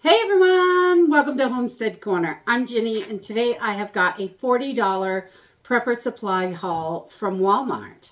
Hey everyone, welcome to Homestead Corner. I'm Ginny and today I have got a $40 prepper supply haul from Walmart.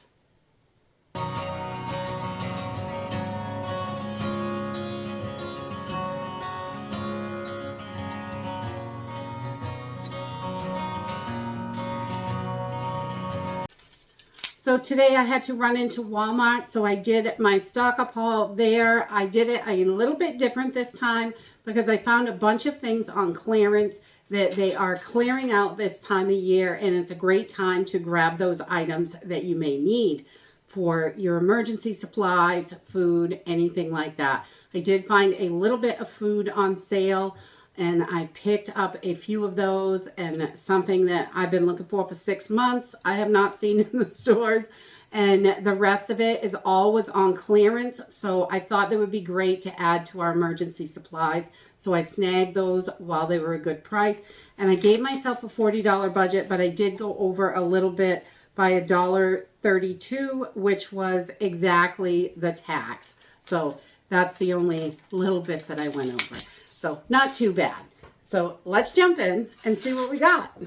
So today I had to run into Walmart, so I did my stock up haul there. I did it a little bit different this time because I found a bunch of things on clearance that they are clearing out this time of year, and it's a great time to grab those items that you may need for your emergency supplies, food, anything like that. I did find a little bit of food on sale, and I picked up a few of those, and something that I've been looking for 6 months I have not seen in the stores, and the rest of it is always on clearance. So I thought they would be great to add to our emergency supplies, so I snagged those while they were a good price. And I gave myself a $40 budget, but I did go over a little bit by $1.32, which was exactly the tax. So that's the only little bit that I went over. So not too bad. So let's jump in and see what we got.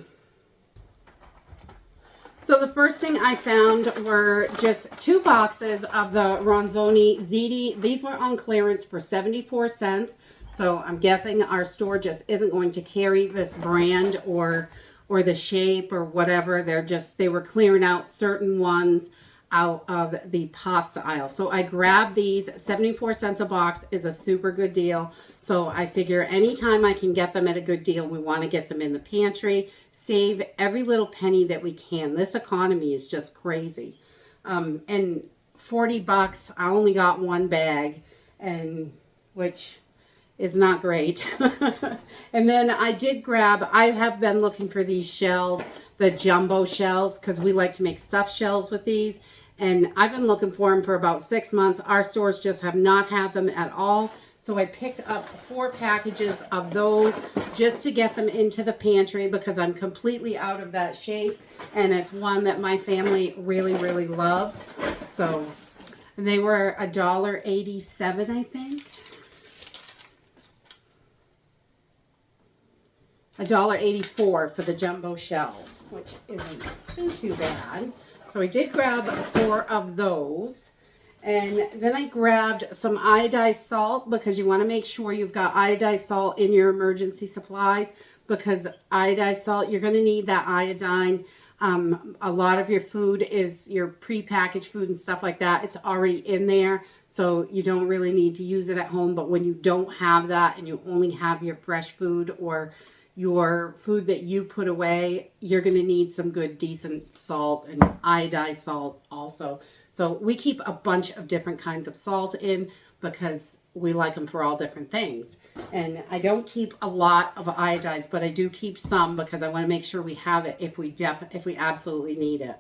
So the first thing I found were just 2 boxes of the Ronzoni Ziti. These were on clearance for 74 cents. So I'm guessing our store just isn't going to carry this brand or the shape or whatever. They were clearing out certain ones out of the pasta aisle. So I grabbed these. 74 cents a box is a super good deal. So I figure anytime I can get them at a good deal, we want to get them in the pantry. Save every little penny that we can. This economy is just crazy. And 40 bucks, I only got 1 bag, and which is not great. And then I have been looking for these shells, the jumbo shells, because we like to make stuffed shells with these. And I've been looking for them for about 6 months. Our stores just have not had them at all. So I picked up 4 packages of those just to get them into the pantry because I'm completely out of that shape. And it's one that my family really, really loves. So they were $1.87, I think. $1.84 for the jumbo shells, which isn't too bad. So I did grab 4 of those. And then I grabbed some iodized salt because you want to make sure you've got iodized salt in your emergency supplies, because iodized salt, you're going to need that iodine. A lot of your food is your pre-packaged food and stuff like that. It's already in there, so you don't really need to use it at home. But when you don't have that and you only have your fresh food or your food that you put away, you're going to need some good, decent salt and iodized salt also. So we keep a bunch of different kinds of salt in because we like them for all different things. And I don't keep a lot of iodized, but I do keep some because I want to make sure we have it if we absolutely need it.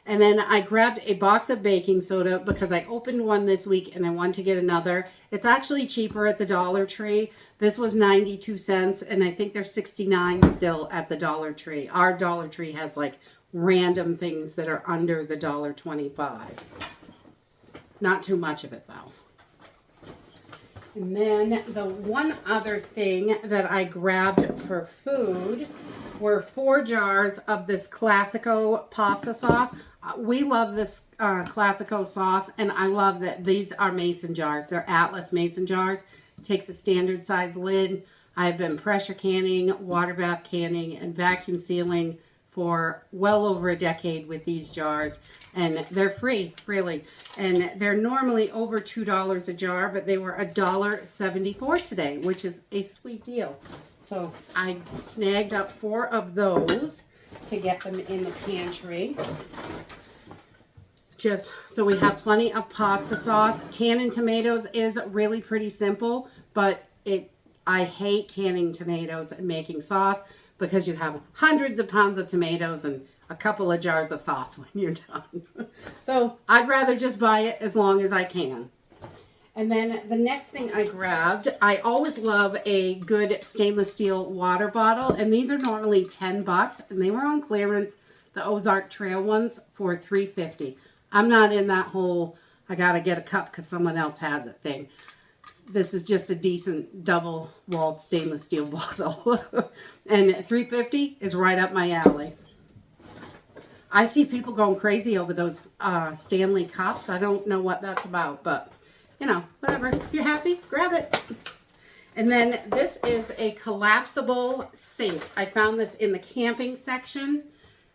And then I grabbed a box of baking soda because I opened one this week and I want to get another. It's actually cheaper at the Dollar Tree. This was 92 cents and I think they're 69 still at the Dollar Tree. Our Dollar Tree has like random things that are under the $1.25. Not too much of it though. And then the one other thing that I grabbed for food were 4 jars of this Classico pasta sauce. We love this Classico sauce, and I love that these are mason jars. They're Atlas mason jars. Takes a standard size lid. I've been pressure canning, water bath canning, and vacuum sealing for well over a decade with these jars, and they're free, really. And they're normally over $2 a jar, but they were $1.74 today, which is a sweet deal. So I snagged up 4 of those to get them in the pantry. Just so we have plenty of pasta sauce. Canning tomatoes is really pretty simple, but I hate canning tomatoes and making sauce because you have hundreds of pounds of tomatoes and a couple of jars of sauce when you're done. So I'd rather just buy it as long as I can. And then the next thing I grabbed, I always love a good stainless steel water bottle. And these are normally 10 bucks. And they were on clearance, the Ozark Trail ones, for $3.50. I'm not in that whole, I got to get a cup because someone else has it thing. this is just a decent double-walled stainless steel bottle. And $3.50 is right up my alley. I see people going crazy over those Stanley cups. I don't know what that's about, but, you know, whatever. If you're happy, grab it. And then this is a collapsible sink. I found this in the camping section,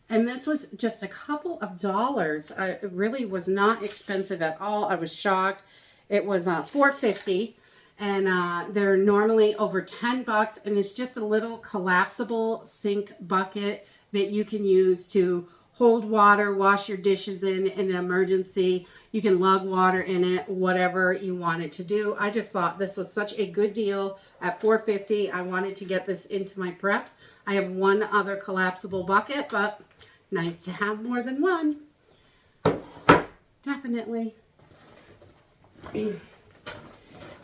and this was just a couple of dollars. It really was not expensive at all. I was shocked. It was $4.50, and they're normally over $10, and it's just a little collapsible sink bucket that you can use to hold water, wash your dishes in an emergency. You can lug water in it, whatever you wanted to do. I just thought this was such a good deal at $4.50. I wanted to get this into my preps. I have one other collapsible bucket, but nice to have more than one. Definitely.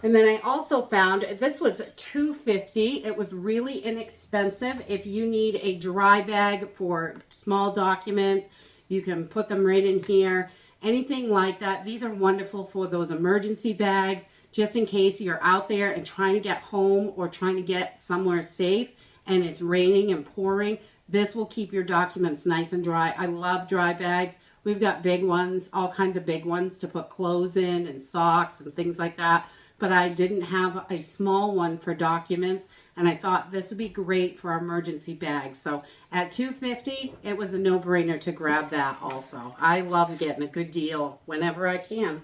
And then I also found, this was $2.50. It was really inexpensive. If you need a dry bag for small documents, you can put them right in here. Anything like that. These are wonderful for those emergency bags, just in case you're out there and trying to get home or trying to get somewhere safe and it's raining and pouring. This will keep your documents nice and dry. I love dry bags. We've got big ones, all kinds of big ones to put clothes in and socks and things like that. But I didn't have a small one for documents, and I thought this would be great for emergency bags. So at $2.50, it was a no-brainer to grab that also. I love getting a good deal whenever I can,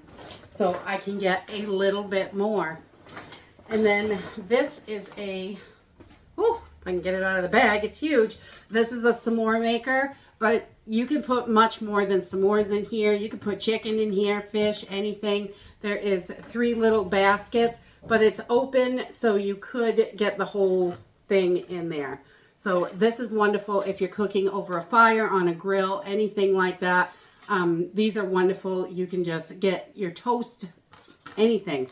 so I can get a little bit more. And then this is a, oh, if I can get it out of the bag, it's huge. This is a s'more maker, but you can put much more than s'mores in here. You can put chicken in here, fish, anything. There is 3 little baskets, but it's open, so you could get the whole thing in there. So this is wonderful if you're cooking over a fire, on a grill, anything like that. These are wonderful. You can just get your toast, anything.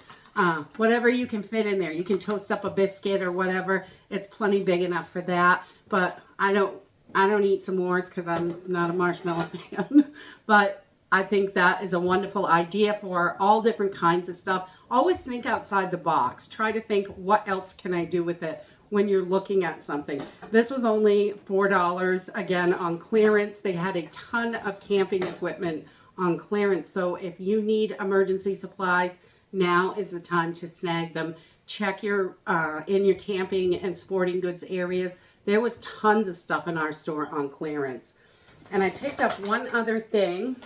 Whatever you can fit in there. You can toast up a biscuit or whatever. It's plenty big enough for that. But I don't eat s'mores because I'm not a marshmallow fan. But I think that is a wonderful idea for all different kinds of stuff. Always think outside the box. Try to think, what else can I do with it when you're looking at something. This was only $4, again, on clearance. They had a ton of camping equipment on clearance. So if you need emergency supplies, now is the time to snag them. Check your in your camping and sporting goods areas. There was tons of stuff in our store on clearance. And I picked up one other thing.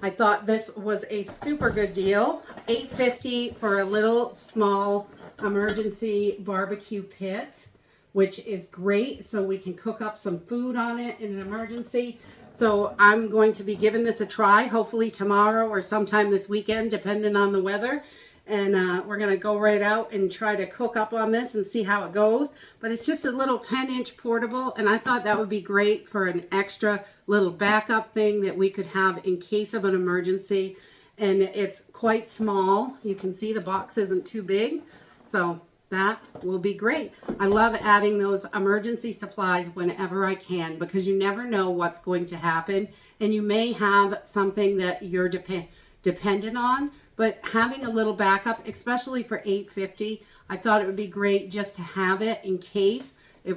I thought this was a super good deal. $8.50 for a little small emergency barbecue pit, which is great. So we can cook up some food on it in an emergency. So I'm going to be giving this a try, hopefully tomorrow or sometime this weekend, depending on the weather. And we're going to go right out and try to cook up on this and see how it goes. But it's just a little 10-inch portable, and I thought that would be great for an extra little backup thing that we could have in case of an emergency. And it's quite small. You can see the box isn't too big, so that will be great. I love adding those emergency supplies whenever I can, because you never know what's going to happen, and you may have something that you're dependent on. But having a little backup, especially for $8.50, I thought it would be great just to have it in case,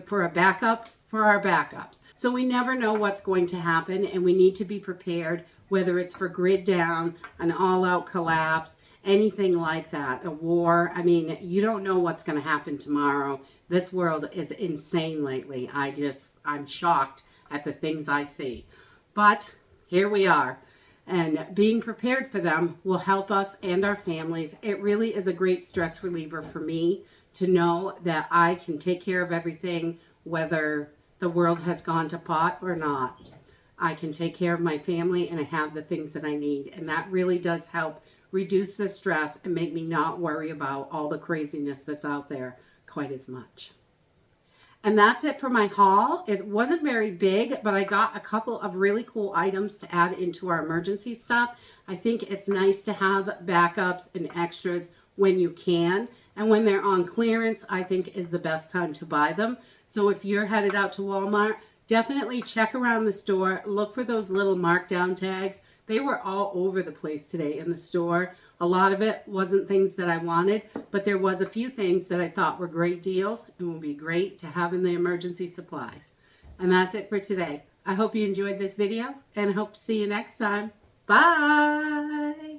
for a backup for our backups. So we never know what's going to happen, and we need to be prepared, whether it's for grid down, an all-out collapse, anything like that, a war. I mean, you don't know what's going to happen tomorrow. This world is insane lately. I'm shocked at the things I see. But here we are. And being prepared for them will help us and our families. It really is a great stress reliever for me to know that I can take care of everything, whether the world has gone to pot or not. I can take care of my family, and I have the things that I need. And that really does help reduce the stress and make me not worry about all the craziness that's out there quite as much. And that's it for my haul. It wasn't very big, but I got a couple of really cool items to add into our emergency stuff. I think it's nice to have backups and extras when you can. And when they're on clearance, I think is the best time to buy them. So if you're headed out to Walmart, definitely check around the store. Look for those little markdown tags, They were all over the place today in the store. A lot of it wasn't things that I wanted, but there was a few things that I thought were great deals and will be great to have in the emergency supplies. And that's it for today. I hope you enjoyed this video and I hope to see you next time. Bye!